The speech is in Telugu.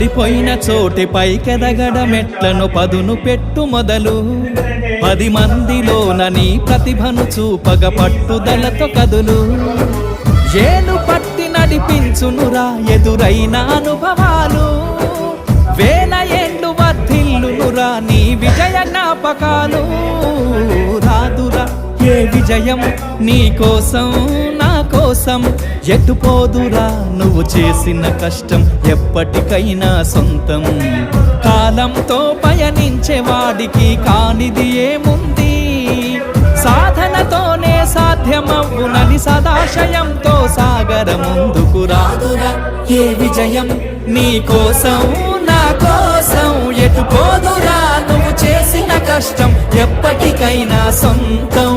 పడిపోయిన చోటి పైకెదగడ మెట్లను పదును పెట్టు మొదలు 10 మందిలోన నీ ప్రతిభను చూపగ పట్టుదలతో కదులు ఏలు పట్టి నడిపించునురా ఎదురైన అనుభవాలు వేల ఏళ్ళు వర్ధిల్లునురా నీ విజయ జ్ఞాపకాలు రాదురా ఏ విజయం నీ కోసం నా కోసం ఎటుపోదురా నువ్వు చేసిన కష్టం ఎప్పటికైనా సొంతం కాలంతో పయనించే వాడికి కానిది ఏముంది సాధనతోనే సాధ్యమవునని సదాశయంతో సాగర ముందుకు రాదురా ఏ విజయం నీ కోసం నా కోసం ఎటుపోదురా నువ్వు చేసిన కష్టం ఎప్పటికైనా సొంతం